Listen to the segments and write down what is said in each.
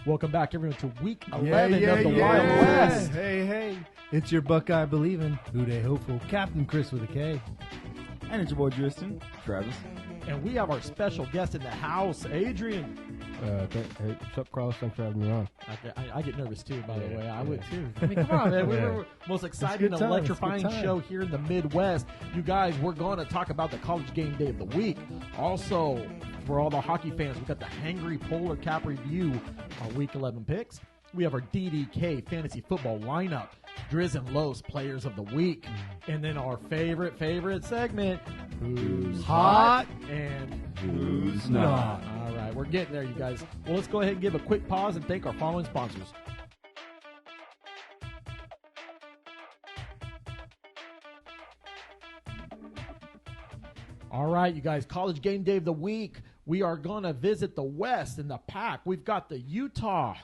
Welcome back, everyone, to week 11 of the Wild West. Hey. It's your Buckeye believing, Houday hopeful, Captain Chris with a K. And it's your boy Tristan. Travis. And we have our special guest in the house, Adrian. Hey, what's up, Carlos? Thanks for having me on. I get nervous, too, by the way. I would, too. I mean, come on, man. We're most exciting and electrifying show here in the Midwest. You guys, we're going to talk about the college game day of the week. Also, for all the hockey fans, we got the Hangry Polar Cap review, our Week 11 picks. We have our DDK fantasy football lineup, Driz and Los players of the week, and then our favorite segment, Who's Hot and Who's Not. All right, we're getting there, you guys. Well, let's go ahead and give a quick pause and thank our following sponsors. All right, you guys, college game day of the week. We are going to visit the West in the Pac. We've got the Utah.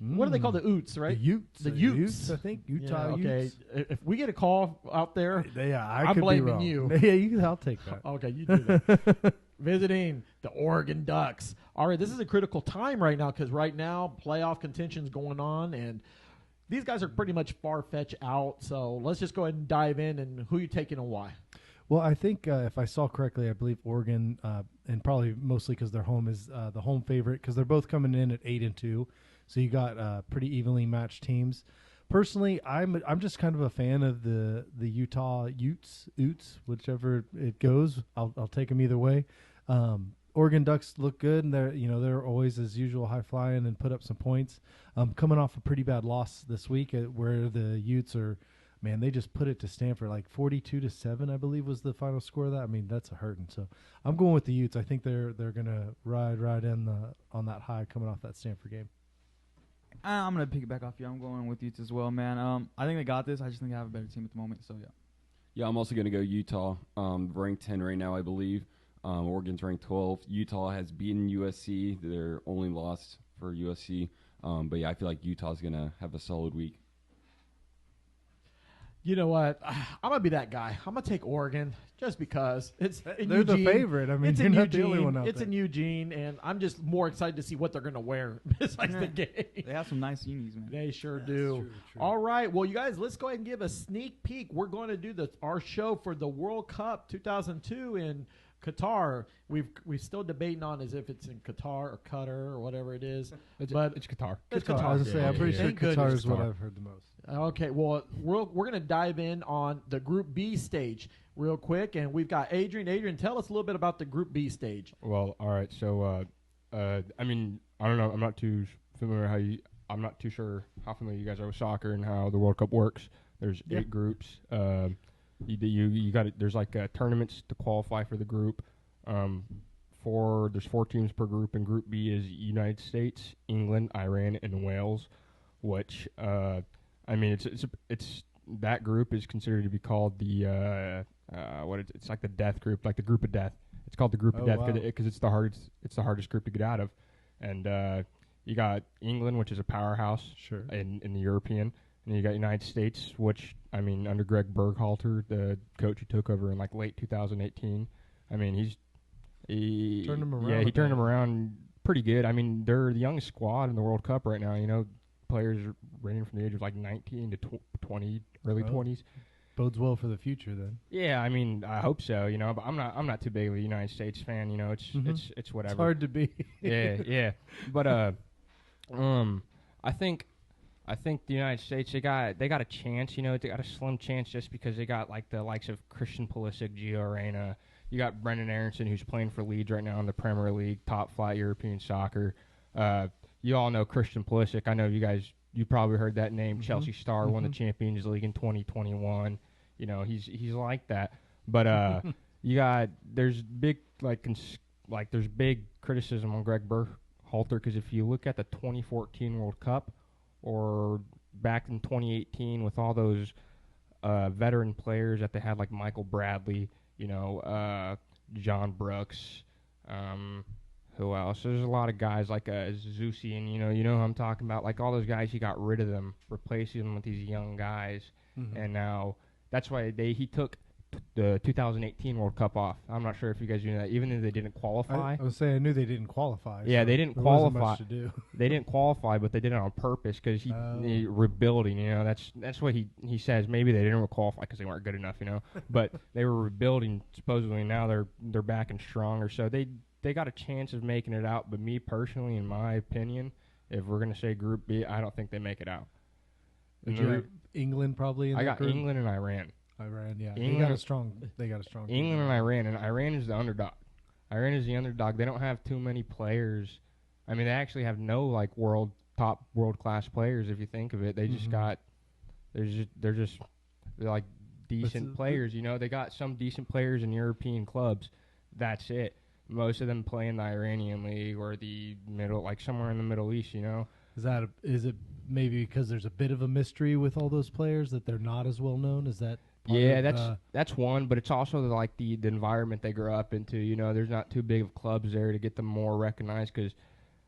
What do they call the Utes, right? The Utes, I think. Utah Utes. Okay, if we get a call out there, I'm blaming you. Yeah, I'll take that. Okay, you do that. Visiting the Oregon Ducks. All right, this is a critical time right now because right now playoff contention's going on, and these guys are pretty much far-fetched out. So let's just go ahead and dive in, and who you taking and why? Well, I think if I saw correctly, I believe Oregon, and probably mostly because their home is the home favorite because they're both coming in at 8-2. So you got pretty evenly matched teams. Personally, I'm just kind of a fan of the Utah Utes, whichever it goes. I'll take them either way. Oregon Ducks look good, and they're always as usual high flying and put up some points. Coming off a pretty bad loss this week, where the Utes are, man, they just put it to Stanford like 42-7, I believe was the final score of that. I mean, that's a hurting. So I'm going with the Utes. I think they're gonna ride in on that high coming off that Stanford game. I'm going to piggyback off you. I'm going with Utes as well, man. I think they got this. I just think they have a better team at the moment, so yeah. Yeah, I'm also going to go Utah. Ranked 10 right now, I believe. Oregon's ranked 12. Utah has beaten USC. They're only lost for USC. But, yeah, I feel like Utah's going to have a solid week. You know what? I'm going to be that guy. I'm going to take Oregon just because it's in They're Eugene. the favorite. I mean, it's you're in not Eugene. the only one out It's there. in Eugene, and I'm just more excited to see what they're going to wear besides the game. They have some nice unis, man. They sure do. True. All right. Well, you guys, let's go ahead and give a sneak peek. We're going to do our show for the World Cup 2002 in Qatar. We're still debating on as if it's in Qatar or Qatar or whatever it is. It's Qatar. It's Qatar. I was gonna say, I'm pretty sure Thank Qatar goodness is what Qatar. I've heard the most. Okay, well, we're going to dive in on the Group B stage real quick, and we've got Adrian. Adrian, tell us a little bit about the Group B stage. Well, all right. So, I mean, I don't know. I'm not too familiar I'm not too sure how familiar you guys are with soccer and how the World Cup works. There's 8 groups. You got it. There's like tournaments to qualify for the group. There's 4 teams per group, and Group B is United States, England, Iran, and Wales. Which I mean, it's that group is considered to be called the it's like the death group, like the group of death. It's called the group of death because it's the hardest group to get out of. And you got England, which is a powerhouse, in the European, and you got United States, which I mean under Greg Berhalter, the coach who took over in like late 2018. I mean he turned them around. Yeah, he turned them around pretty good. I mean they're the youngest squad in the World Cup right now. You know. Players ranging from the age of like 19 to 20, early 20s. Bodes well for the future, then. Yeah, I mean, I hope so. You know, but I'm not too big of a United States fan. You know, it's whatever. It's hard to be. yeah. But I think the United States they got a chance. You know, they got a slim chance just because they got like the likes of Christian Pulisic, Gio Reyna. You got Brendan Aronson, who's playing for Leeds right now in the Premier League, top flight European soccer. You all know Christian Pulisic. I know you probably heard that name. Chelsea star, won the Champions League in 2021. You know, he's like that. But there's big there's big criticism on Greg Berhalter because if you look at the 2014 World Cup or back in 2018 with all those veteran players that they had like Michael Bradley, you know, John Brooks, who else? There's a lot of guys like Zusi, and you know who I'm talking about. Like all those guys, he got rid of them, replacing them with these young guys, and now that's why he took the 2018 World Cup off. I'm not sure if you guys knew that. Even though they didn't qualify. I was saying I knew they didn't qualify. Yeah, so they didn't there wasn't qualify. much to do. They didn't qualify, but they did it on purpose because he rebuilding. You know, that's what he says. Maybe they didn't qualify because they weren't good enough. You know, but they were rebuilding supposedly. Now they're back and stronger. So they got a chance of making it out. But me personally, in my opinion, if we're gonna say Group B, I don't think they make it out. Did you have England probably? I got group? England and Iran. Iran, yeah. England, they got a strong. England and Iran is the underdog. Iran is the underdog. They don't have too many players. I mean, they actually have no like top world class players. If you think of it, they just got. They're like decent players. You know, they got some decent players in European clubs. That's it. Most of them play in the Iranian league or the middle, like somewhere in the Middle East. You know. Is it maybe because there's a bit of a mystery with all those players that they're not as well known? Is that that's one, but it's also like the environment they grow up into. You know, there's not too big of clubs there to get them more recognized. Because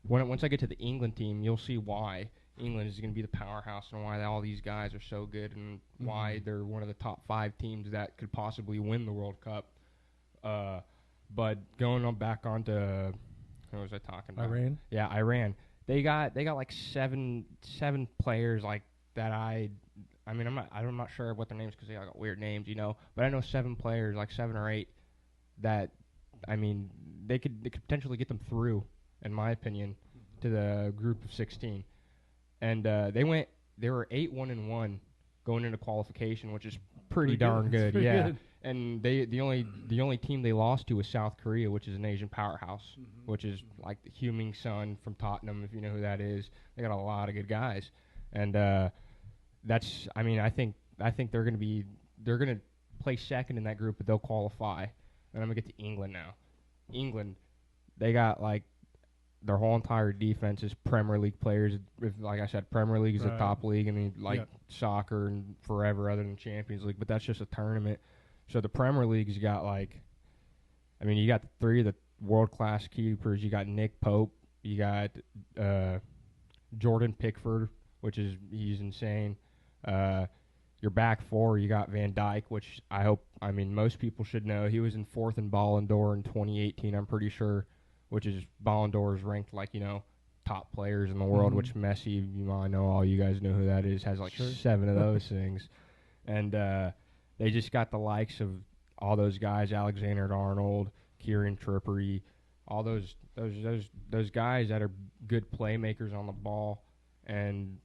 once I get to the England team, you'll see why England is going to be the powerhouse and why all these guys are so good and why they're one of the top 5 teams that could possibly win the World Cup. But going on back onto who was I talking about? Iran. Yeah, Iran. They got like seven players like that. I'm not sure what their names because they all got weird names, you know. But I know 7 players, like 7 or 8, that I mean they could potentially get them through, in my opinion, to the group of 16. And they were 8-1-1 going into qualification, which is pretty darn good. Yeah. Good. And the only team they lost to was South Korea, which is an Asian powerhouse, which is like the Heung-min Son from Tottenham, if you know who that is. They got a lot of good guys, and I think they're gonna play second in that group, but they'll qualify. And I'm gonna get to England now. England, they got like their whole entire defense is Premier League players. Like I said, Premier League is the top league, and soccer and forever other than Champions League, but that's just a tournament. So the Premier League's got you got 3 of the world-class keepers. You got Nick Pope. You got Jordan Pickford, he's insane. Your back 4, you got Van Dijk, which most people should know. He was in 4th in Ballon d'Or in 2018, I'm pretty sure, which is Ballon d'Or is ranked top players in the world, which Messi, I know all you guys know who that is, has 7 of those things. And they just got the likes of all those guys, Alexander-Arnold, Kieran Trippier, all those guys that are good playmakers on the ball, and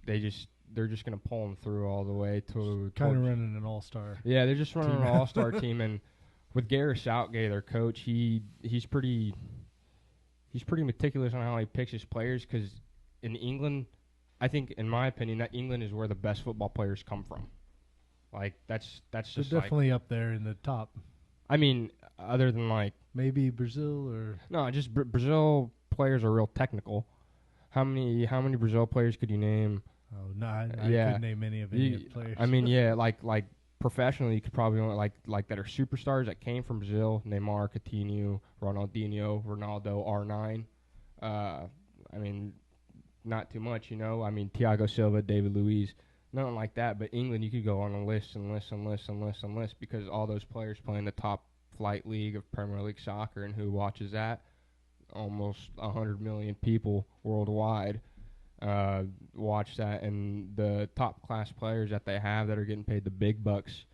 they're just going to pull them through all the way to kind of running an all-star. Yeah, they're just running an all-star team, and with Gareth Southgate, their coach, he's pretty meticulous on how he picks his players. Because in England, I think, in my opinion, that England is where the best football players come from. Like that's just definitely up there in the top. I mean, other than maybe Brazil or no, just Brazil players are real technical. How many Brazil players could you name? Oh no, I couldn't name any of the players. I mean, yeah, like professionally, you could probably only like that are superstars that came from Brazil: Neymar, Coutinho, Ronaldinho, Ronaldo, R9. I mean, not too much, you know. I mean, Thiago Silva, David Luiz. Nothing like that, but England, you could go on a list because all those players play in the top flight league of Premier League soccer, and who watches that? Almost 100 million people worldwide watch that, and the top class players that they have that are getting paid the big bucks,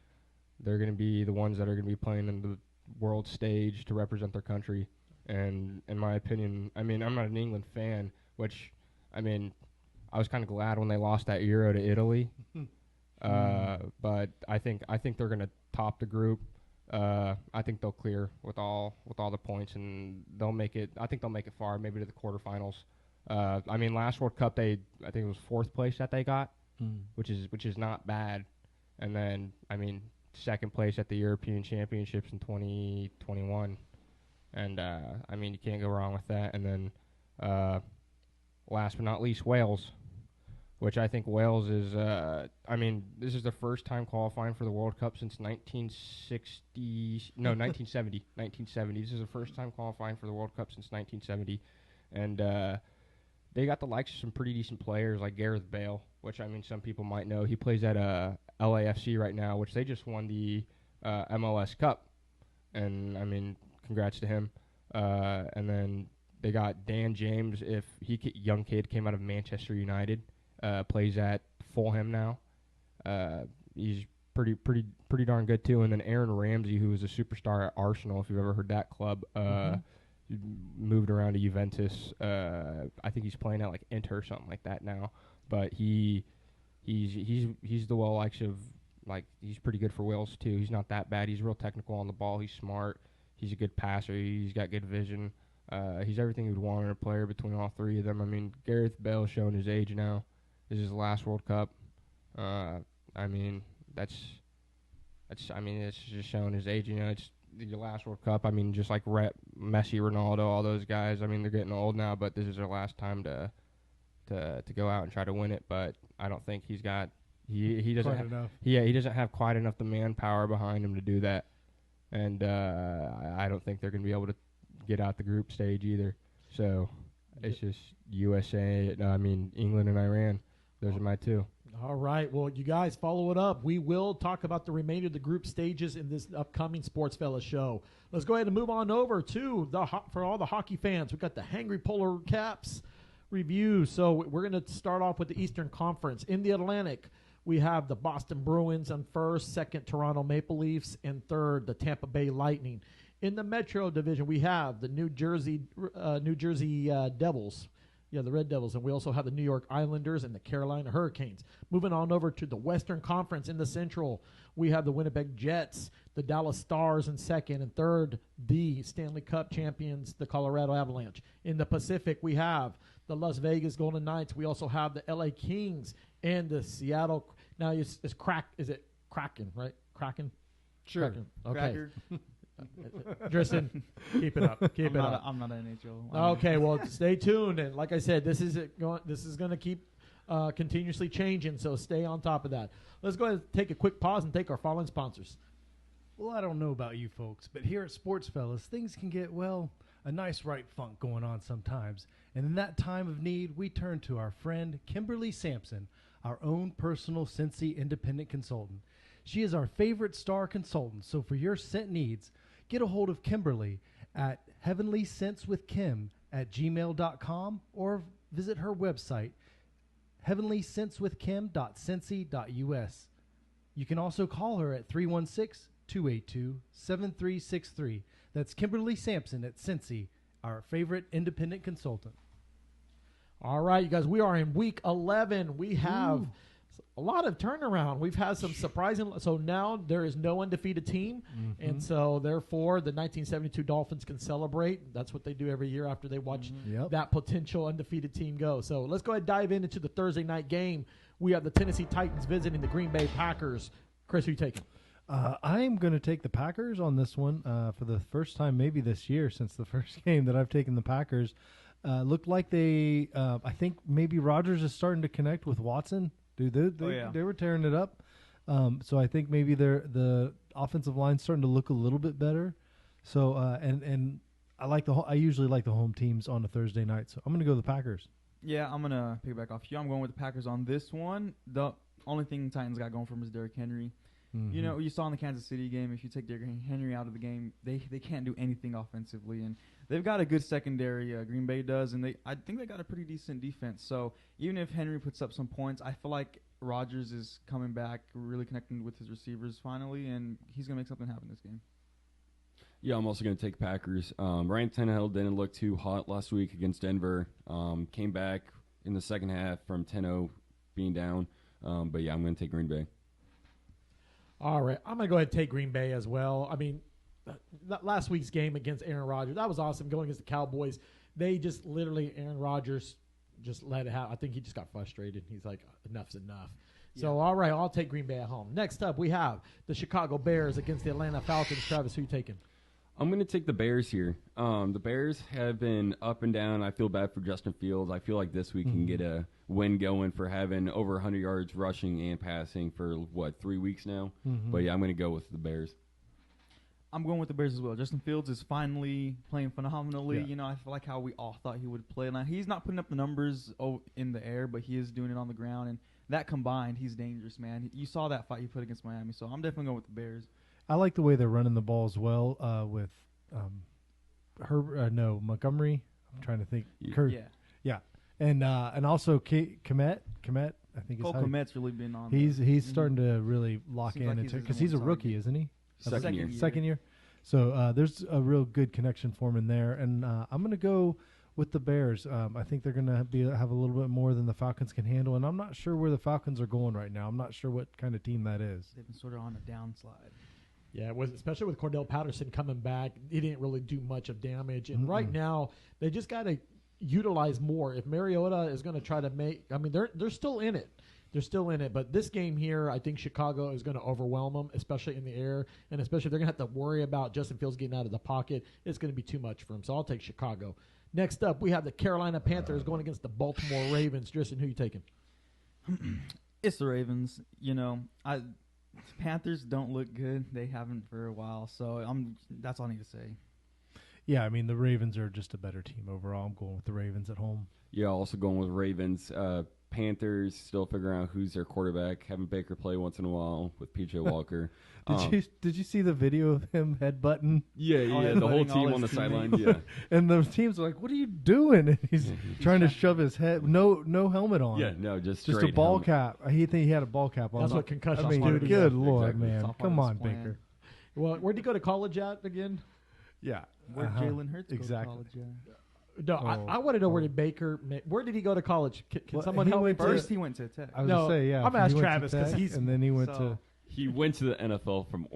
they're going to be the ones that are going to be playing in the world stage to represent their country. And in my opinion, I mean, I'm not an England fan, which, I mean, I was kind of glad when they lost that Euro to Italy, but I think they're going to top the group. I think they'll clear with all the points, and they'll make it. I think they'll make it far, maybe to the quarterfinals. I mean, last World Cup I think it was 4th place that they got, which is not bad. And then I mean, 2nd place at the European Championships in 2021, and I mean, you can't go wrong with that. And then last but not least, Wales, which I think Wales is, I mean, this is the first time qualifying for the World Cup since 1970. 1970. This is the first time qualifying for the World Cup since 1970. And they got the likes of some pretty decent players like Gareth Bale, which, I mean, some people might know. He plays at LAFC right now, which they just won the MLS Cup. And, I mean, congrats to him. And then they got Dan James, young kid, came out of Manchester United, plays at Fulham now. He's pretty darn good too. And then Aaron Ramsey, who was a superstar at Arsenal, if you've ever heard that club, moved around to Juventus. I think he's playing at like Inter or something like that now. But he's the likes of, like, he's pretty good for Wales too. He's not that bad. He's real technical on the ball. He's smart. He's a good passer. He's got good vision. He's everything you'd want in a player between all three of them. I mean, Gareth Bale's showing his age now. This is his last World Cup. I mean, it's just showing his age. You know, it's your last World Cup. I mean, just like Messi, Ronaldo, all those guys. I mean, they're getting old now, but this is their last time to go out and try to win it. But I don't think he doesn't have quite enough the manpower behind him to do that. And I don't think they're going to be able to get out the group stage either. So it's just USA. England and Iran. Those are my two. All right. Well, you guys follow it up. We will talk about the remainder of the group stages in this upcoming Sportsfellas show. Let's go ahead and move on over to for all the hockey fans. We've got the Hangry Polar Caps review. So we're going to start off with the Eastern Conference. In the Atlantic, we have the Boston Bruins on first, second Toronto Maple Leafs, and third the Tampa Bay Lightning. In the Metro Division, we have the New Jersey Devils. Yeah, the Red Devils. And we also have the New York Islanders and the Carolina Hurricanes. Moving on over to the Western Conference in the Central, we have the Winnipeg Jets, the Dallas Stars in second, and third, the Stanley Cup champions, the Colorado Avalanche. In the Pacific, we have the Las Vegas Golden Knights. We also have the LA Kings and the Seattle. Now, is it Kraken, right? Kraken? Sure. Kraken. Okay. Tristan, keep it up. I'm not NHL. Okay, well, stay tuned. And like I said, this is going to keep continuously changing, so stay on top of that. Let's go ahead and take a quick pause and thank our following sponsors. Well, I don't know about you folks, but here at Sportsfellas, things can get, well, a nice right funk going on sometimes. And in that time of need, we turn to our friend Kimberly Sampson, our own personal Cincy independent consultant. She is our favorite star consultant, so for your scent needs, get a hold of Kimberly at heavenlyscentswithkim@gmail.com or visit her website, heavenlyscentswithkim.cincy.us. You can also call her at 316-282-7363. That's Kimberly Sampson at Cincy, our favorite independent consultant. All right, you guys, we are in week 11. We have a lot of turnaround. We've had some surprising. So now there is no undefeated team. And so therefore the 1972 Dolphins can celebrate. That's what they do every year after they watch that potential undefeated team go. So let's go ahead and dive into the Thursday night game. We have the Tennessee Titans visiting the Green Bay Packers. Chris, who you taking? I'm going to take the Packers on this one for the first time maybe this year since the first game that I've taken the Packers. Looked like I think maybe Rodgers is starting to connect with Watson. Dude, they were tearing it up. So I think maybe the offensive line's starting to look a little bit better. So and I usually like the home teams on a Thursday night. So I'm going to go the Packers. Yeah, I'm going to pick back off you. I'm going with the Packers on this one. The only thing Titans got going for them is Derrick Henry. You know, you saw in the Kansas City game, if you take Derrick Henry out of the game, they can't do anything offensively. And they've got a good secondary, Green Bay does, and I think they got a pretty decent defense. So even if Henry puts up some points, I feel like Rodgers is coming back, really connecting with his receivers finally, and he's going to make something happen this game. Yeah, I'm also going to take Packers. Ryan Tannehill didn't look too hot last week against Denver. Came back in the second half from 10-0 being down. But, yeah, I'm going to take Green Bay. All right. I'm going to go ahead and take Green Bay as well. I mean, last week's game against Aaron Rodgers, that was awesome going against the Cowboys. They just literally, Aaron Rodgers just let it happen. I think he just got frustrated. He's like, enough's enough. Yeah. So, all right, I'll take Green Bay at home. Next up, we have the Chicago Bears against the Atlanta Falcons. Travis, who you taking? I'm going to take the Bears here. The Bears have been up and down. I feel bad for Justin Fields. I feel like this week can get a win going for having over 100 yards rushing and passing for, 3 weeks now? But, yeah, I'm going to go with the Bears. I'm going with the Bears as well. Justin Fields is finally playing phenomenally. Yeah. You know, I feel like how we all thought he would play. Now, he's not putting up the numbers in the air, but he is doing it on the ground. And that combined, he's dangerous, man. You saw that fight he put against Miami. So I'm definitely going with the Bears. I like the way they're running the ball as well with Montgomery. I'm trying to think. Yeah. And also Komet. I think Cole Komet's really been on. He's starting to really lock Seems in like because he's a rookie, isn't he? Second year. So there's a real good connection for him in there, and I'm going to go with the Bears. I think they're going to have a little bit more than the Falcons can handle, and I'm not sure where the Falcons are going right now. I'm not sure what kind of team that is. They've been sort of on a downslide. Yeah, especially with Cordell Patterson coming back, he didn't really do much of damage. And right now, they just got to utilize more. If Mariota is going to try to they're still in it. They're still in it. But this game here, I think Chicago is going to overwhelm them, especially in the air. And especially if they're going to have to worry about Justin Fields getting out of the pocket, it's going to be too much for him. So I'll take Chicago. Next up, we have the Carolina Panthers going against the Baltimore Ravens. Tristan, who are you taking? It's the Ravens. Panthers don't look good. They haven't for a while. So that's all I need to say. Yeah, I mean, the Ravens are just a better team overall. I'm going with the Ravens at home. Yeah, also going with Ravens. Panthers still figuring out who's their quarterback. Having Baker play once in a while with PJ Walker. Did you see the video of him headbutting? Yeah, the whole team on the sideline. Yeah, and the teams are like, "What are you doing?" And he's trying to shove his head. No helmet on. Yeah, no, just a ball cap. He had a ball cap on. That's what concussions do. Good Lord, exactly. man! Come on, Baker. Well, where'd he go to college at again? Yeah, where Jalen Hurts exactly. go to college? Yeah. No, I want to know where did he go to college? Can someone help me? First, he went to Tech. I was going to say, yeah. I'm going to ask Travis because and then he went to. He went to the NFL from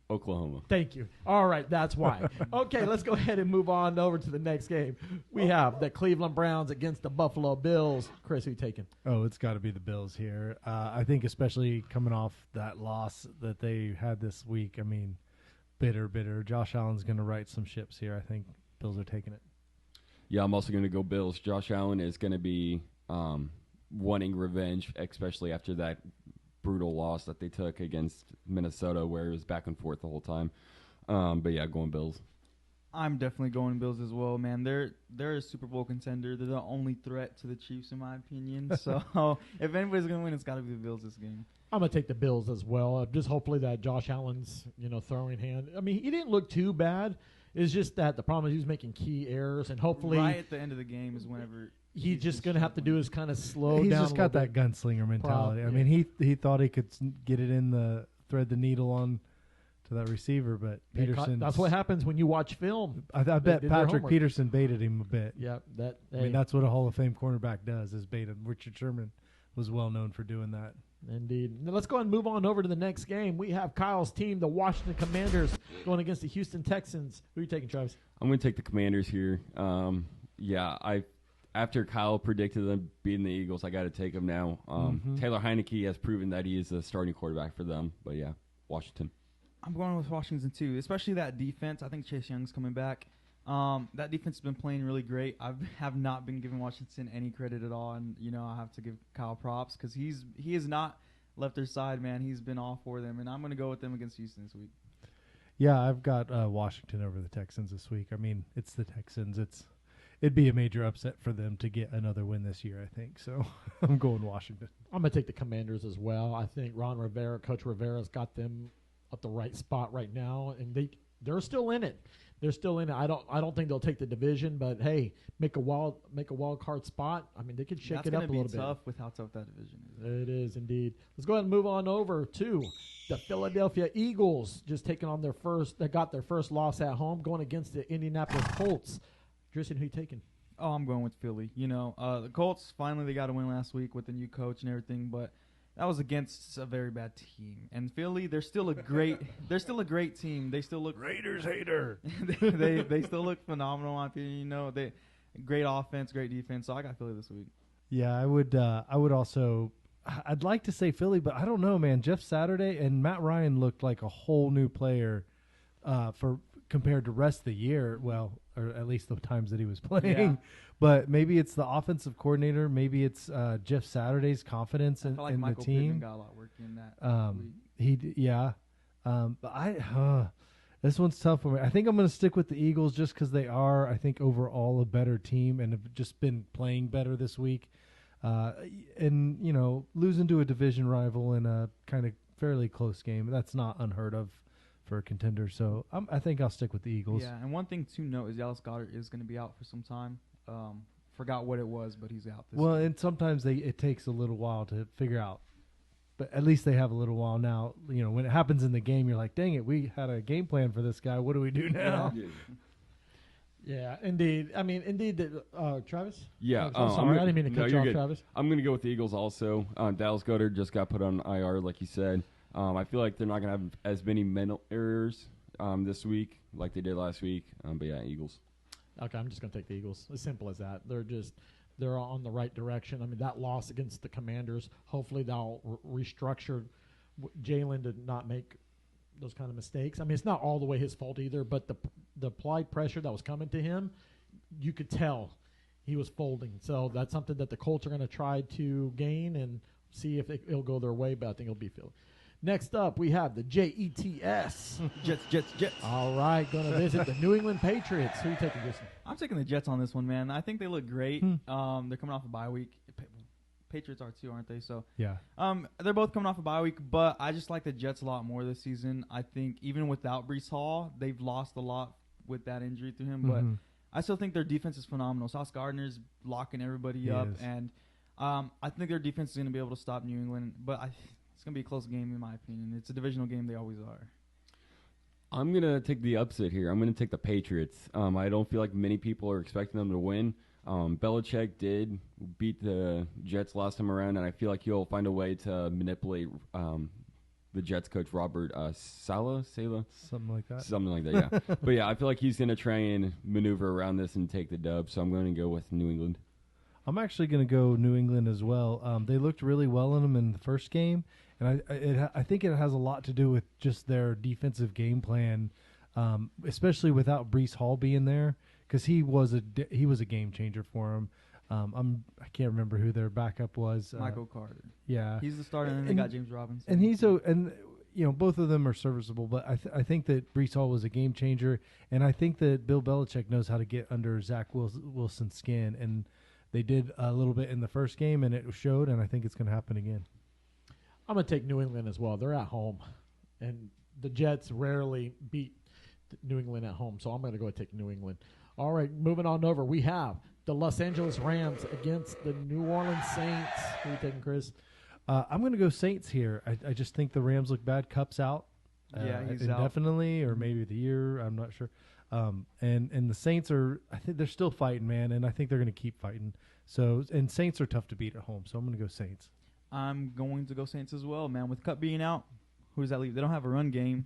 Oklahoma. Thank you. All right, that's why. Okay, let's go ahead and move on over to the next game. We have the Cleveland Browns against the Buffalo Bills. Chris, who you taking? Oh, it's got to be the Bills here. I think especially coming off that loss that they had this week. I mean, bitter. Josh Allen's going to right some ships here. I think Bills are taking it. Yeah, I'm also going to go Bills. Josh Allen is going to be wanting revenge, especially after that brutal loss that they took against Minnesota, where it was back and forth the whole time. But yeah, going Bills. I'm definitely going Bills as well, man. They're a Super Bowl contender. They're the only threat to the Chiefs, in my opinion. So if anybody's going to win, it's got to be the Bills this game. I'm going to take the Bills as well. Just hopefully that Josh Allen's throwing hand. I mean, he didn't look too bad. It's just that the problem is he was making key errors, and hopefully right at the end of the game is whenever he's just going to have to do is kind of slow he's down. He's just got that gunslinger mentality. I mean, he thought he could get it in thread the needle on to that receiver, but Peterson. That's what happens when you watch film. I bet Patrick Peterson baited him a bit. Yeah, I mean, that's what a Hall of Fame cornerback does, is bait him. Richard Sherman was well known for doing that. Indeed. Now let's go ahead and move on over to the next game. We have Kyle's team, the Washington Commanders, going against the Houston Texans. Who are you taking, Travis? I'm going to take the Commanders here. After Kyle predicted them beating the Eagles, I got to take them now. Taylor Heineke has proven that he is a starting quarterback for them. But yeah, Washington. I'm going with Washington too, especially that defense. I think Chase Young's coming back. That defense has been playing really great. I have not been giving Washington any credit at all, and I have to give Kyle props because he has not left their side, man. He's been all for them, and I'm going to go with them against Houston this week. Yeah, I've got Washington over the Texans this week. I mean, it's the Texans. It'd be a major upset for them to get another win this year, I think. So I'm going Washington. I'm going to take the Commanders as well. I think Coach Rivera's got them at the right spot right now, and they're still in it. They're still in it. I don't think they'll take the division, but hey, make a wild card spot. I mean, they could shake it up a little bit. That's going to be tough with how tough that division is. It is indeed. Let's go ahead and move on over to the Philadelphia Eagles, just taking on they got their first loss at home, going against the Indianapolis Colts. Tristan, who are you taking? Oh, I'm going with Philly. The Colts finally they got a win last week with the new coach and everything, but that was against a very bad team. And Philly, they're still a great team. They still look Raiders hater. they still look phenomenal in my opinion. They great offense, great defense. So I got Philly this week. Yeah, I would also I'd like to say Philly, but I don't know, man. Jeff Saturday and Matt Ryan looked like a whole new player compared to rest of the year. Well, or at least the times that he was playing. Yeah. But maybe it's the offensive coordinator. Maybe it's Jeff Saturday's confidence in Michael the team. Pittman got a lot of work in that. But this one's tough for me. I think I'm going to stick with the Eagles just because they are, I think, overall a better team and have just been playing better this week. And losing to a division rival in a kind of fairly close game, that's not unheard of for a contender. So I think I'll stick with the Eagles. Yeah, and one thing to note is Dallas Goedert is going to be out for some time. Forgot what it was, but he's out. Well, and sometimes it takes a little while to figure out. But at least they have a little while now. You know, when it happens in the game, you're like, dang it, we had a game plan for this guy. What do we do now? Yeah, indeed. I mean, indeed, Travis? Yeah. Sorry, I didn't mean to cut you off, Travis. I'm going to go with the Eagles also. Dallas Goedert just got put on IR, like you said. I feel like they're not going to have as many mental errors this week like they did last week. But, yeah, Eagles. Okay, I'm just going to take the Eagles. As simple as that. They're on the right direction. I mean, that loss against the Commanders, hopefully they'll restructure Jalen to not make those kind of mistakes. I mean, it's not all the way his fault either, but the applied pressure that was coming to him, you could tell he was folding. So that's something that the Colts are going to try to gain and see if it'll go their way, but I think it'll be Philly. Next up, we have the Jets. Jets. All right, going to visit the New England Patriots. Who are you taking, Jason? I'm taking the Jets on this one, man. I think they look great. They're coming off a bye week. Patriots are too, aren't they? So yeah. They're both coming off a bye week, but I just like the Jets a lot more this season. I think even without Breece Hall, they've lost a lot with that injury to him, but I still think their defense is phenomenal. Sauce Gardner's locking everybody up, and I think their defense is going to be able to stop New England, but it's going to be a close game in my opinion. It's a divisional game. They always are. I'm going to take the upset here. I'm going to take the Patriots. I don't feel like many people are expecting them to win. Belichick did beat the Jets last time around, and I feel like he'll find a way to manipulate the Jets coach, Robert Saleh? Something like that. Something like that, yeah. But, yeah, I feel like he's going to try and maneuver around this and take the dub, so I'm going to go with New England. I'm actually going to go New England as well. They looked really well in them in the first game, and I think it has a lot to do with just their defensive game plan, especially without Breece Hall being there, because he was a game changer for him. I can't remember who their backup was. Michael Carter. Yeah, he's the starter, and then they got James Robinson. And both of them are serviceable, but I think that Breece Hall was a game changer, and I think that Bill Belichick knows how to get under Zach Wilson's skin, and they did a little bit in the first game, and it showed, and I think it's going to happen again. I'm going to take New England as well. They're at home, and the Jets rarely beat New England at home, so I'm going to go and take New England. All right, moving on over, we have the Los Angeles Rams against the New Orleans Saints. Who are you taking, Chris? I'm going to go Saints here. I just think the Rams look bad. Cup's out. He's indefinitely, or maybe the year. I'm not sure. And the Saints I think they're still fighting, man, and I think they're going to keep fighting. And Saints are tough to beat at home, so I'm going to go Saints. I'm going to go Saints as well, man. With Cup being out, who does that leave? They don't have a run game.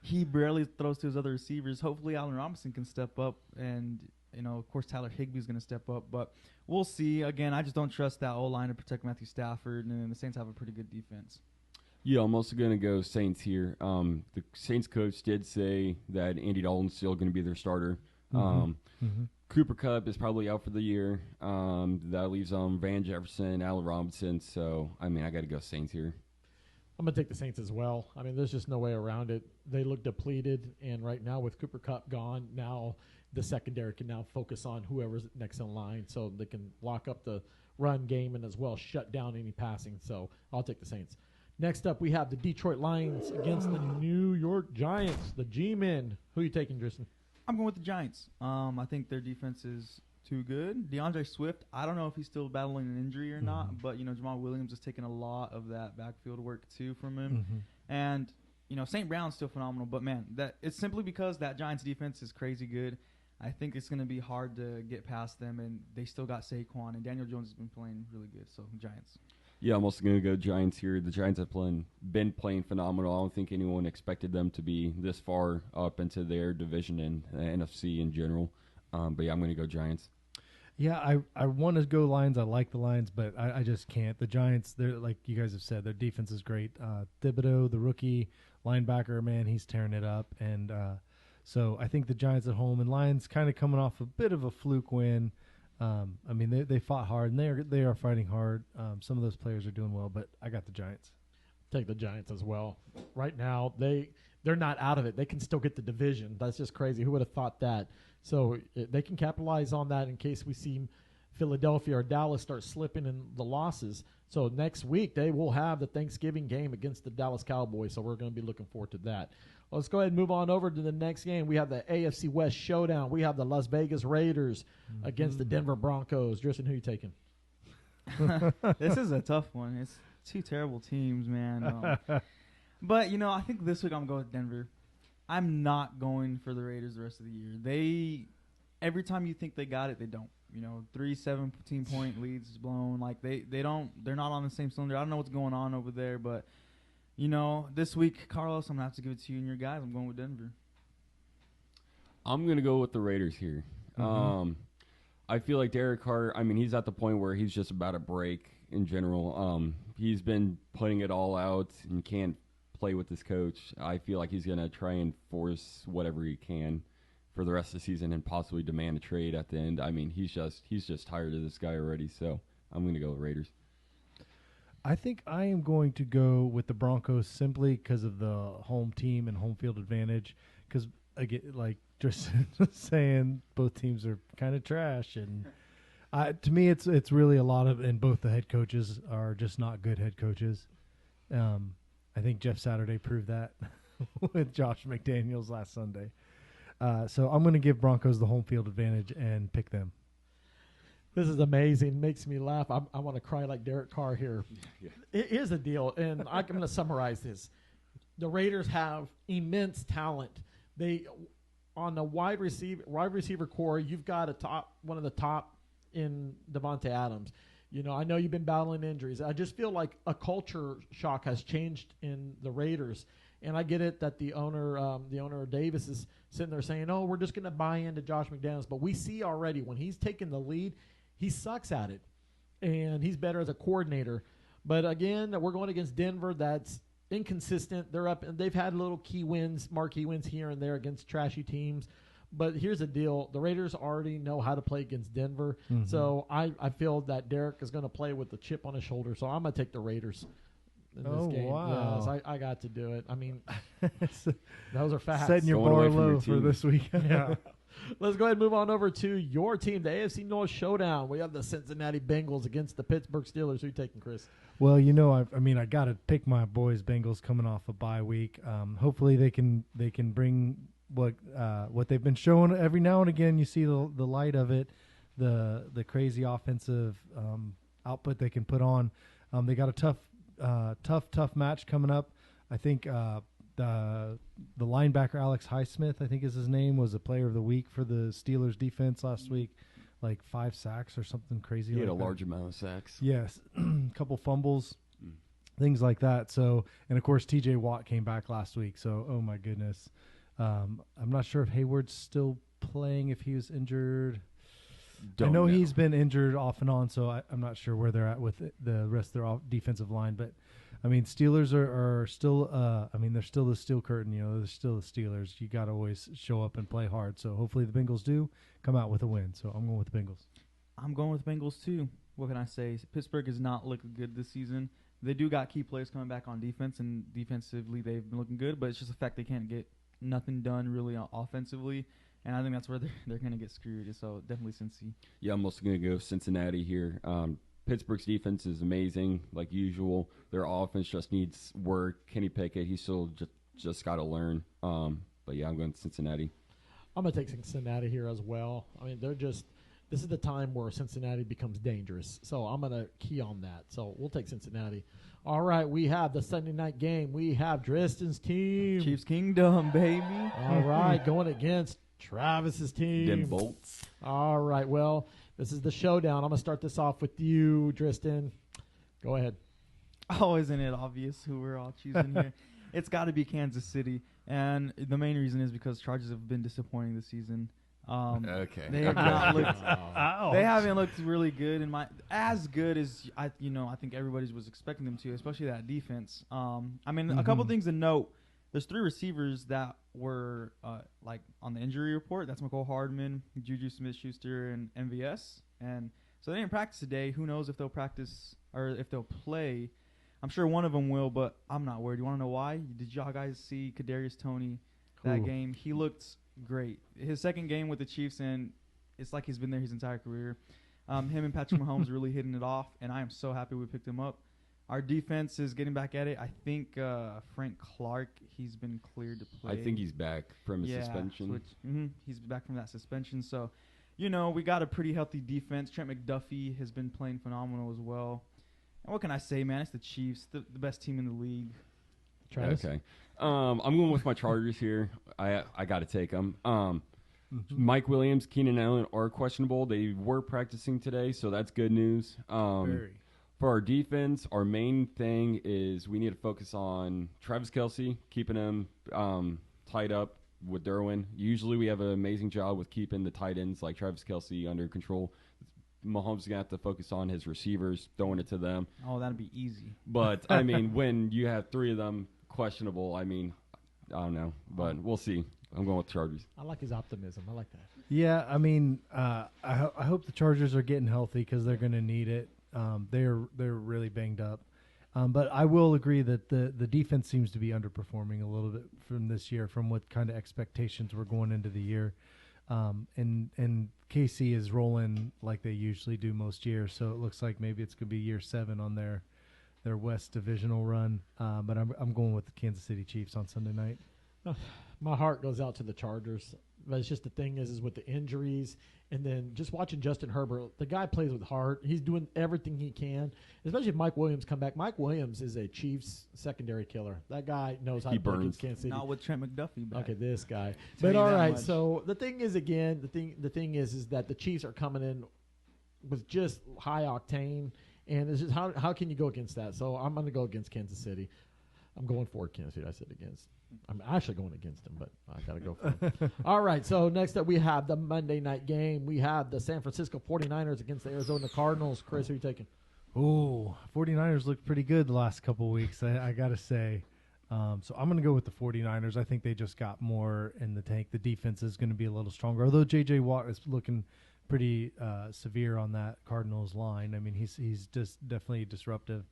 He barely throws to his other receivers. Hopefully, Allen Robinson can step up, and of course, Tyler Higbee's going to step up. But we'll see. Again, I just don't trust that O-line to protect Matthew Stafford, and the Saints have a pretty good defense. Yeah, I'm also going to go Saints here. The Saints coach did say that Andy Dalton's still going to be their starter. Cooper Kupp is probably out for the year. That leaves Van Jefferson, Allen Robinson. So, I got to go Saints here. I'm going to take the Saints as well. There's just no way around it. They look depleted, and right now with Cooper Kupp gone, now the secondary can now focus on whoever's next in line so they can lock up the run game and as well shut down any passing. So I'll take the Saints. Next up, we have the Detroit Lions against the New York Giants, the G-Men. Who are you taking, Tristan? I'm going with the Giants. I think their defense is too good. DeAndre Swift, I don't know if he's still battling an injury or not, but, Jamal Williams is taking a lot of that backfield work, too, from him. And, St. Brown's still phenomenal, but, man, it's simply because that Giants defense is crazy good. I think it's going to be hard to get past them, and they still got Saquon, and Daniel Jones has been playing really good, so Giants. Yeah, I'm also going to go Giants here. The Giants have been playing phenomenal. I don't think anyone expected them to be this far up into their division and NFC in general. But, yeah, I'm going to go Giants. Yeah, I want to go Lions. I like the Lions, but I just can't. The Giants, they're like you guys have said, their defense is great. Thibodeau, the rookie linebacker, man, he's tearing it up. And so I think the Giants at home, and Lions kind of coming off a bit of a fluke win. They fought hard, and they are fighting hard. Some of those players are doing well, but I got the Giants. Take the Giants as well. Right now, they're not out of it. They can still get the division. That's just crazy. Who would have thought that? So they can capitalize on that in case we see Philadelphia or Dallas start slipping in the losses. So next week they will have the Thanksgiving game against the Dallas Cowboys. So we're going to be looking forward to that. Let's go ahead and move on over to the next game. We have the AFC West showdown. We have the Las Vegas Raiders against the Denver Broncos. Tristan, who are you taking? This is a tough one. It's two terrible teams, man. But, I think this week I'm going with Denver. I'm not going for the Raiders the rest of the year. Every time you think they got it, they don't. 3 17-point leads blown. Like they're not on the same cylinder. I don't know what's going on over there, but this week, Carlos, I'm gonna have to give it to you and your guys. I'm going with Denver. I'm gonna go with the Raiders here. I feel like Derek Carr. I mean, he's at the point where he's just about to break in general. He's been putting it all out and can't play with his coach. I feel like he's gonna try and force whatever he can for the rest of the season and possibly demand a trade at the end. I mean, he's just tired of this guy already. So I'm going to go with Raiders. I think I am going to go with the Broncos simply because of the home team and home field advantage. Because again, like just saying, both teams are kind of trash, and to me, it's really a lot of, and both the head coaches are just not good head coaches. I think Jeff Saturday proved that with Josh McDaniels last Sunday. So I'm going to give Broncos the home field advantage and pick them. This is amazing. Makes me laugh. I want to cry like Derek Carr here. Yeah. Here's the deal, and I'm going to summarize this. The Raiders have immense talent. They, on the wide receiver core, you've got one of the top in Devontae Adams. I know you've been battling injuries. I just feel like a culture shock has changed in the Raiders. And I get it that the owner Davis is sitting there saying, "Oh, we're just going to buy into Josh McDaniels." But we see already when he's taking the lead, he sucks at it, and he's better as a coordinator. But again, we're going against Denver. That's inconsistent. They're up, and they've had little marquee wins here and there against trashy teams. But here's the deal: the Raiders already know how to play against Denver. Mm-hmm. So I feel that Derek is going to play with the chip on his shoulder. So I'm going to take the Raiders. In this game. Wow. Yes, I got to do it. I mean, those are facts. Setting your bar low for this week. Yeah. Let's go ahead and move on over to your team, the AFC North Showdown. We have the Cincinnati Bengals against the Pittsburgh Steelers. Who are you taking, Chris? Well, I got to pick my boys Bengals coming off a bye week. Hopefully they can bring what they've been showing every now and again. You see the light of it, the crazy offensive output they can put on. They got a tough match coming up. I think the linebacker Alex Highsmith, I think is his name, was a player of the week for the Steelers defense last week, like 5 sacks or something crazy. He had a large amount of sacks. Yes, a couple fumbles, things like that. So, and of course TJ Watt came back last week. So, oh my goodness, I'm not sure if Hayward's still playing, if he was injured. I know he's been injured off and on, so I'm not sure where they're at with the rest of their defensive line. But, I mean, Steelers are still they're still the steel curtain. They're still the Steelers. You got to always show up and play hard. So hopefully the Bengals do come out with a win. So I'm going with the Bengals. I'm going with Bengals, too. What can I say? Pittsburgh is not looking good this season. They do got key players coming back on defense, and defensively they've been looking good. But it's just the fact they can't get nothing done really offensively. And I think that's where they're going to get screwed. So definitely Cincy. Yeah, I'm also going to go Cincinnati here. Pittsburgh's defense is amazing, like usual. Their offense just needs work. Kenny Pickett, he still just got to learn. But yeah, I'm going Cincinnati. I'm going to take Cincinnati here as well. I mean, this is the time where Cincinnati becomes dangerous. So I'm going to key on that. So we'll take Cincinnati. All right, we have the Sunday night game. We have Tristan's team. Chiefs Kingdom, baby. All right, going against Travis's team. Them Bolts. All right, well, this is the showdown. I'm going to start this off with you, Tristan. Go ahead. Oh, isn't it obvious who we're all choosing here? It's got to be Kansas City. And the main reason is because Chargers have been disappointing this season. Okay. They have not looked. They haven't looked really good as good as I think everybody was expecting them to, especially that defense. A couple things to note. There's 3 receivers that were on the injury report. That's McCole Hardman, Juju Smith-Schuster, and MVS. And so they didn't practice today. Who knows if they'll practice or if they'll play? I'm sure one of them will, but I'm not worried. You want to know why? Did y'all guys see Kadarius Toney that game? He looked great. His second game with the Chiefs, and it's like he's been there his entire career. Him and Patrick Mahomes really hitting it off, and I am so happy we picked him up. Our defense is getting back at it. I think Frank Clark, he's been cleared to play. I think he's back from his suspension. He's back from that suspension. So, we got a pretty healthy defense. Trent McDuffie has been playing phenomenal as well. And what can I say, man? It's the Chiefs, the best team in the league. Travis? Okay. I'm going with my Chargers here. I got to take them. Mike Williams, Keenan Allen are questionable. They were practicing today, so that's good news. Very. For our defense, our main thing is we need to focus on Travis Kelce, keeping him tied up with Derwin. Usually we have an amazing job with keeping the tight ends like Travis Kelce under control. Mahomes is going to have to focus on his receivers, throwing it to them. Oh, that'd be easy. But, I mean, when you have three of them questionable, I mean, I don't know. But we'll see. I'm going with Chargers. I like his optimism. I like that. Yeah, I mean, I hope the Chargers are getting healthy because they're going to need it. They're really banged up. But I will agree that the defense seems to be underperforming a little bit from this year, from what kind of expectations were going into the year. And KC is rolling like they usually do most years, so it looks like maybe it's going to be year 7 on their West Divisional run. But I'm going with the Kansas City Chiefs on Sunday night. My heart goes out to the Chargers. But it's just the thing is with the injuries and then just watching Justin Herbert, the guy plays with heart. He's doing everything he can, especially if Mike Williams come back. Mike Williams is a Chiefs secondary killer. That guy knows how to play against Kansas City. Not with Trent McDuffie back. Okay, this guy. But all right, so the thing is, again, the thing is that the Chiefs are coming in with just high octane, and it's just how can you go against that? So I'm going to go against Kansas City. I'm going for Kansas City. I said against. I'm actually going against him, but I got to go for him. All right, so next up we have the Monday night game. We have the San Francisco 49ers against the Arizona Cardinals. Chris, who are you taking? Oh, 49ers looked pretty good the last couple of weeks, I got to say. So I'm going to go with the 49ers. I think they just got more in the tank. The defense is going to be a little stronger, although J.J. Watt is looking pretty severe on that Cardinals line. I mean, he's just definitely disruptive.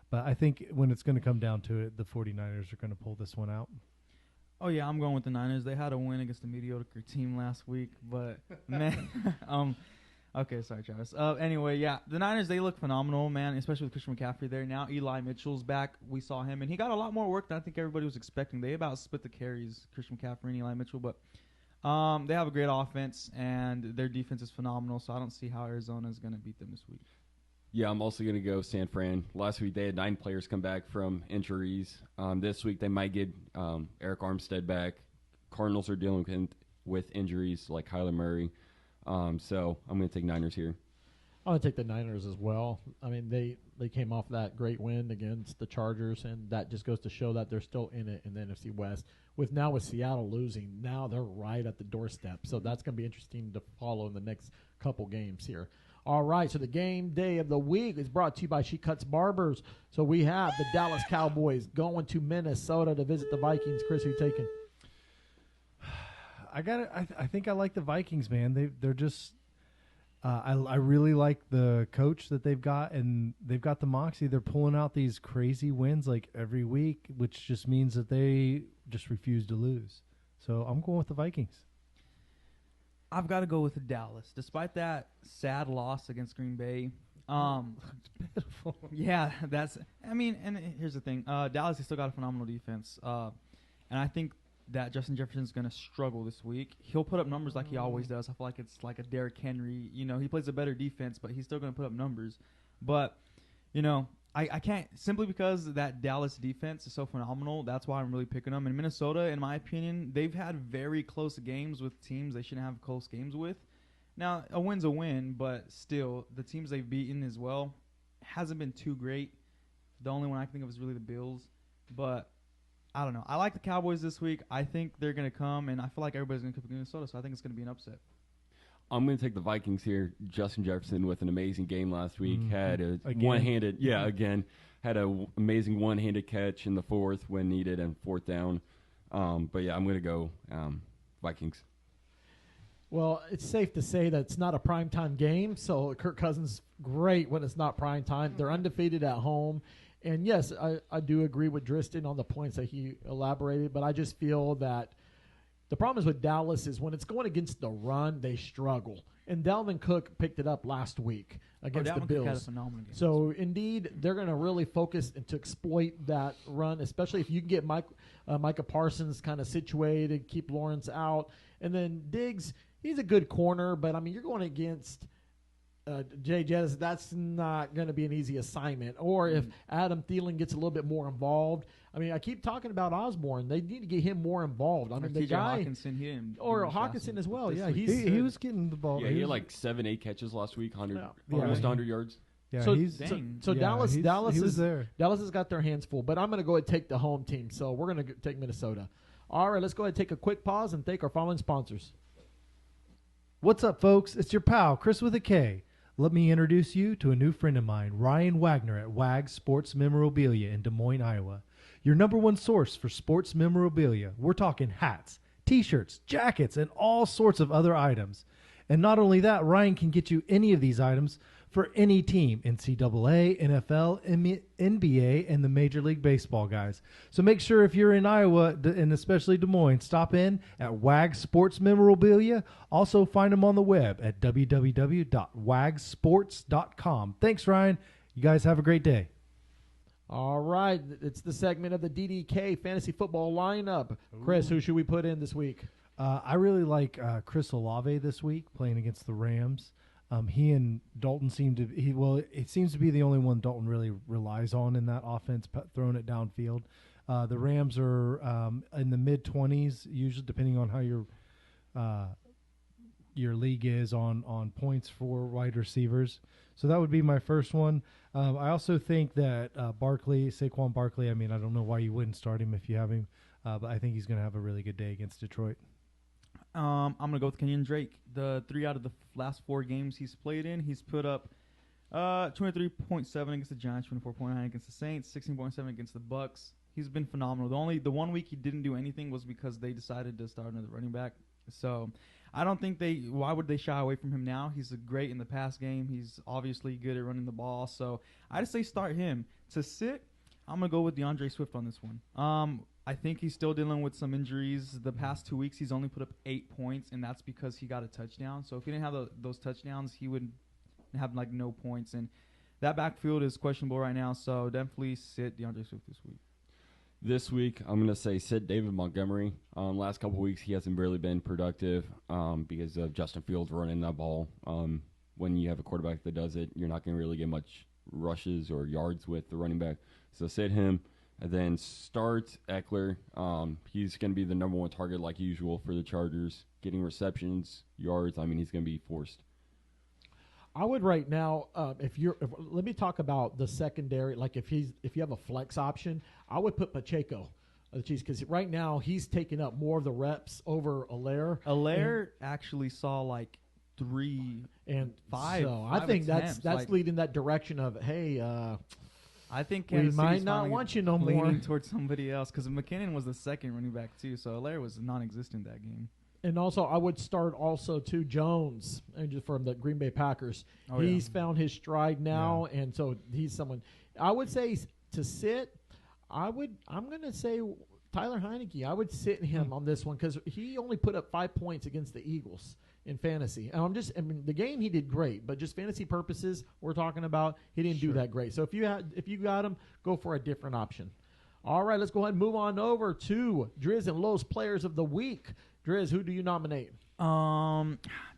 But I think when it's going to come down to it, the 49ers are going to pull this one out. Oh, yeah, I'm going with the Niners. They had a win against a mediocre team last week. But, man, okay, sorry, Travis. Anyway, yeah, the Niners, they look phenomenal, man, especially with Christian McCaffrey there. Now Eli Mitchell's back. We saw him, and he got a lot more work than I think everybody was expecting. They about split the carries, Christian McCaffrey and Eli Mitchell. But they have a great offense, and their defense is phenomenal, so I don't see how Arizona is going to beat them this week. Yeah, I'm also going to go San Fran. Last week they had 9 players come back from injuries. This week they might get Eric Armstead back. Cardinals are dealing with injuries like Kyler Murray. So I'm going to take Niners here. I'm going to take the Niners as well. I mean, they came off that great win against the Chargers, and that just goes to show that they're still in it in the NFC West. With Seattle losing, now they're right at the doorstep. So that's going to be interesting to follow in the next couple games here. All right, so the game day of the week is brought to you by She Cuts Barbers. So we have the Dallas Cowboys going to Minnesota to visit the Vikings. Chris, who you taking? I think I like the Vikings, man. They're just I really like the coach that they've got, and they've got the moxie. They're pulling out these crazy wins like every week, which just means that they just refuse to lose. So I'm going with the Vikings. I've got to go with Dallas. Despite that sad loss against Green Bay, yeah, and here's the thing. Dallas has still got a phenomenal defense. And I think that Justin Jefferson's going to struggle this week. He'll put up numbers like he always does. I feel like it's like a Derrick Henry. He plays a better defense, but he's still going to put up numbers. But, I can't, simply because that Dallas defense is so phenomenal, that's why I'm really picking them. And Minnesota, in my opinion, they've had very close games with teams they shouldn't have close games with. Now, a win's a win, but still, the teams they've beaten as well hasn't been too great. The only one I can think of is really the Bills. But I don't know. I like the Cowboys this week. I think they're going to come, and I feel like everybody's going to pick Minnesota, so I think it's going to be an upset. I'm going to take the Vikings here. Justin Jefferson with an amazing game last week. Had a Again? had an amazing one-handed catch in the fourth when needed and fourth down. But yeah, I'm going to go Vikings. Well, it's safe to say that it's not a primetime game, so Kirk Cousins, great when it's not primetime. They're undefeated at home. And, yes, I do agree with Driston on the points that he elaborated, but I just feel that The problem is with Dallas is when it's going against the run, they struggle. And Dalvin Cook picked it up last week against the Bills. Cook had a phenomenal game. So, indeed, they're going to really focus to exploit that run, especially if you can get Micah Parsons kind of situated, keep Lawrence out. And then Diggs, he's a good corner, but, I mean, you're going against Jay Jettis. That's not going to be an easy assignment. Or if Adam Thielen gets a little bit more involved. I mean, I keep talking about Osborne. They need to get him more involved. I mean, the guy Hawkinson, or Hawkinson as well. Yeah, he was getting the ball. Yeah, he had like 7-8 catches last week, almost 100 yards. Yeah, so Dallas was there. Dallas has got their hands full, but I'm going to go ahead and take the home team. So we're going to take Minnesota. All right, let's go ahead and take a quick pause and thank our following sponsors. What's up, folks? It's your pal, Chris with a K. Let me introduce you to a new friend of mine, Ryan Wagner at Wags Sports Memorabilia in Des Moines, Iowa. Your number one source for sports memorabilia. We're talking hats, T-shirts, jackets, and all sorts of other items. And not only that, Ryan can get you any of these items for any team, NCAA, NFL, NBA, and the Major League Baseball guys. So make sure if you're in Iowa, and especially Des Moines, stop in at Wags Sports Memorabilia. Also find them on the web at www.wagsports.com. Thanks, Ryan. You guys have a great day. All right, it's the segment of the DDK Fantasy Football lineup. Chris, who should we put in this week? I really like Chris Olave this week playing against the Rams. He and Dalton it seems to be the only one Dalton really relies on in that offense, throwing it downfield. The Rams are in the mid-20s, usually depending on how your league is on points for wide receivers. So that would be my first one. I also think that Saquon Barkley, I mean, I don't know why you wouldn't start him if you have him, but I think he's going to have a really good day against Detroit. I'm going to go with Kenyon Drake. The 3 out of the last 4 games he's played in, he's put up 23.7 against the Giants, 24.9 against the Saints, 16.7 against the Bucks. He's been phenomenal. The 1 week he didn't do anything was because they decided to start another running back. So I don't think why would they shy away from him now? He's great in the pass game. He's obviously good at running the ball. So I just say start him. To sit, I'm going to go with DeAndre Swift on this one. I think he's still dealing with some injuries. The past 2 weeks, he's only put up 8 points, and that's because he got a touchdown. So if he didn't have those touchdowns, he would have like no points. And that backfield is questionable right now, so definitely sit DeAndre Swift this week. This week, I'm going to say sit David Montgomery. Last couple of weeks, he hasn't really been productive because of Justin Fields running that ball. When you have a quarterback that does it, you're not going to really get much rushes or yards with the running back. So sit him. And then start Eckler. He's going to be the number one target like usual for the Chargers, getting receptions, yards. I mean, he's going to be forced. I would right now, let me talk about the secondary. Like if you have a flex option, I would put Pacheco, because right now he's taking up more of the reps over Allaire. Allaire actually saw like 3 and 5. So I think that's like, leading that direction of I think Kansas we might not want you no more. Leaning towards somebody else because McKinnon was the second running back too, so Allaire was non-existent that game. And also, I would start also too Jones, from the Green Bay Packers. He's found his stride now, and so he's someone. I would say to sit. I'm going to say Tyler Heineke. I would sit him on this one because he only put up 5 points against the Eagles in fantasy. And the game he did great, but just fantasy purposes we're talking about, he didn't do that great. So if you got him, go for a different option. All right, let's go ahead and move on over to Driz and Lowe's Players of the Week. Driz, who do you nominate?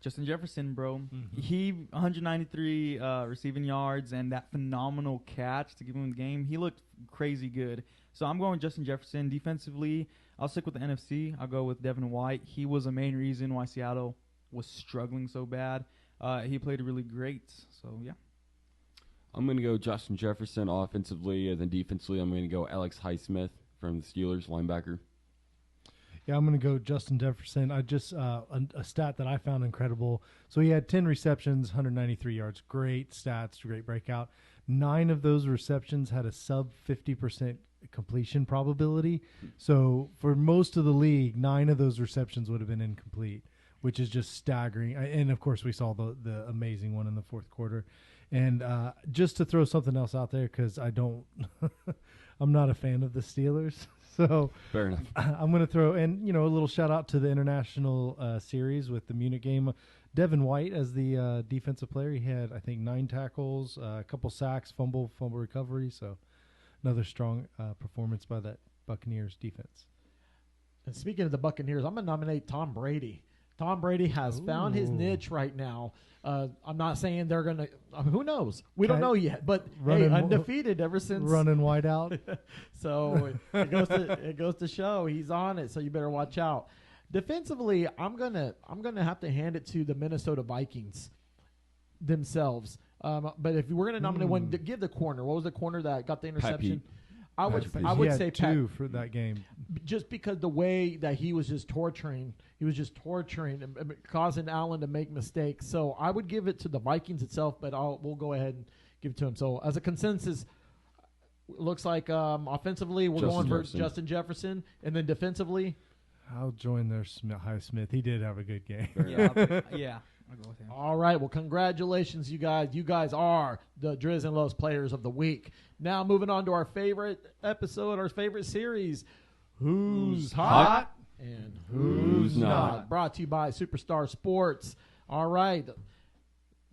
Justin Jefferson, bro. He 193 receiving yards and that phenomenal catch to give him the game. He looked crazy good. So I'm going with Justin Jefferson. Defensively, I'll stick with the NFC. I'll go with Devin White. He was a main reason why Seattle was struggling so bad. He played really great. So, yeah. I'm going to go Justin Jefferson offensively, and then defensively I'm going to go Alex Highsmith from the Steelers, linebacker. Yeah, I'm going to go Justin Jefferson. I just a stat that I found incredible. So he had 10 receptions, 193 yards. Great stats, great breakout. 9 of those receptions had a sub 50% completion probability. So for most of the league, 9 of those receptions would have been incomplete, which is just staggering. And, of course, we saw the amazing one in the fourth quarter. And just to throw something else out there, because I don't I'm not a fan of the Steelers. So Fair enough. I'm going to throw in, a little shout out to the international series with the Munich game. Devin White as the defensive player. He had, I think, 9 tackles, a couple sacks, fumble recovery. So another strong performance by that Buccaneers defense. And speaking of the Buccaneers, I'm going to nominate Tom Brady. Tom Brady has found his niche right now. I'm not saying they're going to who knows? We don't know yet. But, hey, undefeated ever since. Running wide out. So it goes to show he's on it, so you better watch out. Defensively, I'm gonna have to hand it to the Minnesota Vikings themselves. But if we're gonna nominate one, give the corner. What was the corner that got the interception? I would say Pat, 2 for that game. Just because the way that he was just torturing and causing Allen to make mistakes. So I would give it to the Vikings itself, but we'll go ahead and give it to him. So as a consensus, looks like offensively we're going for Justin Jefferson, and then defensively. I'll join their Highsmith. He did have a good game. Yeah. I'll go with him. All right. Well, congratulations, you guys. You guys are the Driz and Lowe's Players of the Week. Now, moving on to our favorite episode, our favorite series, Who's Hot? And Who's Not? Brought to you by Superstar Sports. All right.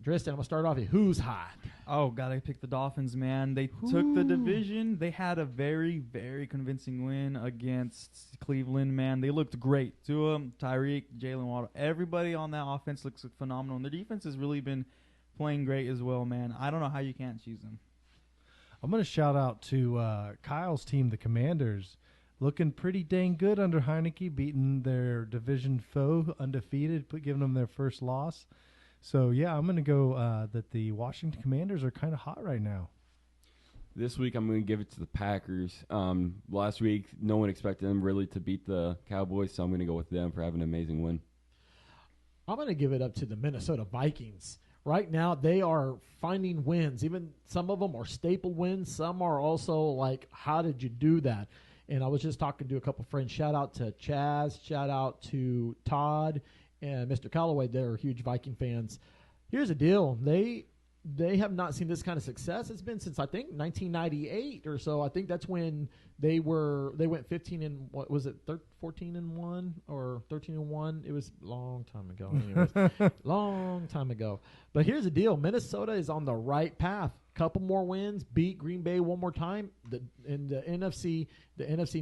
Dristan, I'm going to start off here. Who's hot? Oh, gotta pick the Dolphins, man. They took the division. They had a very, very convincing win against Cleveland, man. They looked great. Tua, Tyreek, Jalen Waddle. Everybody on that offense looks phenomenal. And their defense has really been playing great as well, man. I don't know how you can't choose them. I'm going to shout out to Kyle's team, the Commanders. Looking pretty dang good under Heineke, beating their division foe undefeated, giving them their first loss. So, yeah, I'm going to go that the Washington Commanders are kind of hot right now. This week, I'm going to give it to the Packers. Last week, no one expected them really to beat the Cowboys, so I'm going to go with them for having an amazing win. I'm going to give it up to the Minnesota Vikings. Right now, they are finding wins. Even some of them are staple wins. Some are also like, how did you do that? And I was just talking to a couple friends. Shout out to Chaz. Shout out to Todd. And Mr. Callaway, they're huge Viking fans. Here's the deal. They have not seen this kind of success. It's been since, I think, 1998 or so. I think that's when they went 15 and, what was it, 14-1 or 13-1? It was a long time ago. Anyways, long time ago. But here's the deal. Minnesota is on the right path. Couple more wins, beat Green Bay one more time. The NFC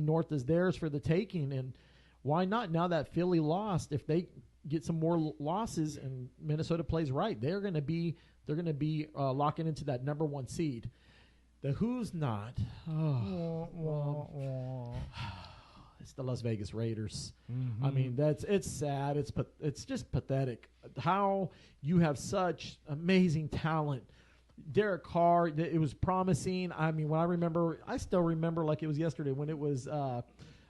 North is theirs for the taking. And why not? Now that Philly lost, if they get some more losses and Minnesota plays right, they're going to be locking into that number 1 seed. The who's not? It's the Las Vegas Raiders. Mm-hmm. I mean, it's sad. It's just pathetic how you have such amazing talent. Derek Carr, it was promising. I mean, I still remember like it was yesterday when it was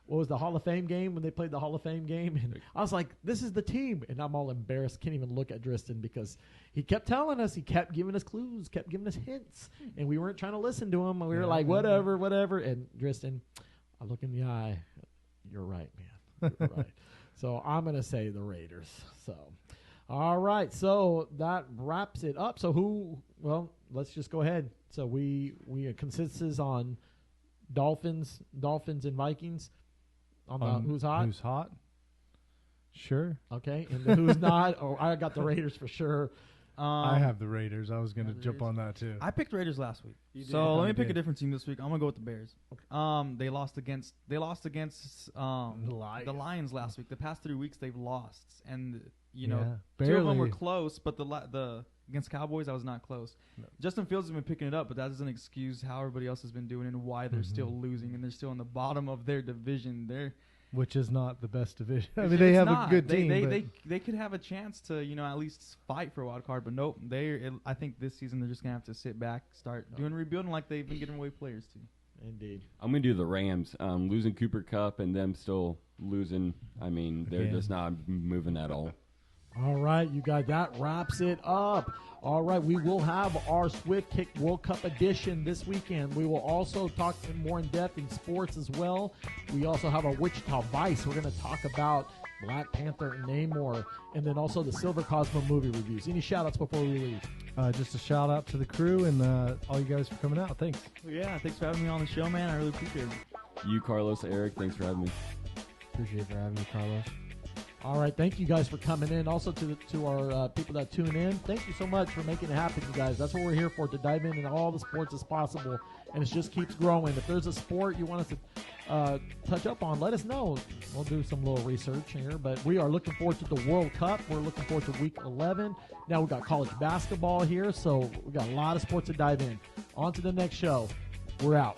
what was the Hall of Fame game, when they played the Hall of Fame game? And I was like, this is the team. And I'm all embarrassed. Can't even look at Dristan because he kept telling us, he kept giving us clues, kept giving us hints. And we weren't trying to listen to him. We were like, whatever. And Dristan, I look in the eye. You're right, man. You're right. So I'm going to say the Raiders. So, all right. So that wraps it up. So let's just go ahead. So we consensus on Dolphins and Vikings. On who's hot? Who's hot? Sure. Okay. And the who's not? Oh, I got the Raiders for sure. I have the Raiders. I was going to jump on that too. I picked Raiders last week. So let me pick a different team this week. I'm going to go with the Bears. Okay. They lost against the Lions last week. The past 3 weeks they've lost, and two of them were close, but the against Cowboys I was not close. No. Justin Fields has been picking it up, but that doesn't excuse how everybody else has been doing and why they're still losing, and they're still in the bottom of their division. Which is not the best division. I mean, they have a good team. They could have a chance to, at least fight for a wild card, but nope. I think this season they're just going to have to sit back, start doing rebuilding like they've been getting away players to. Indeed. I'm going to do the Rams. Losing Cooper Kupp and them still losing, I mean, they're just not moving at all. All right, you guys, that wraps it up. All right, we will have our Swift Kick World Cup edition this weekend. We will also talk more in depth in sports as well. We also have our Wichita Vice. We're going to talk about Black Panther and Namor, and then also the Silver Cosmo movie reviews. Any shout-outs before we leave? just a shout out to the crew and all you guys for coming out. Thanks. Well, yeah, thanks for having me on the show, man. I really appreciate it. You, Carlos, Eric, thanks for having me. Appreciate for having me, Carlos. All right, thank you guys for coming in. Also to our people that tune in, thank you so much for making it happen, you guys. That's what we're here for, to dive into all the sports as possible, and it just keeps growing. If there's a sport you want us to touch up on, let us know. We'll do some little research here, but we are looking forward to the World Cup. We're looking forward to Week 11. Now we've got college basketball here, so we've got a lot of sports to dive in. On to the next show. We're out.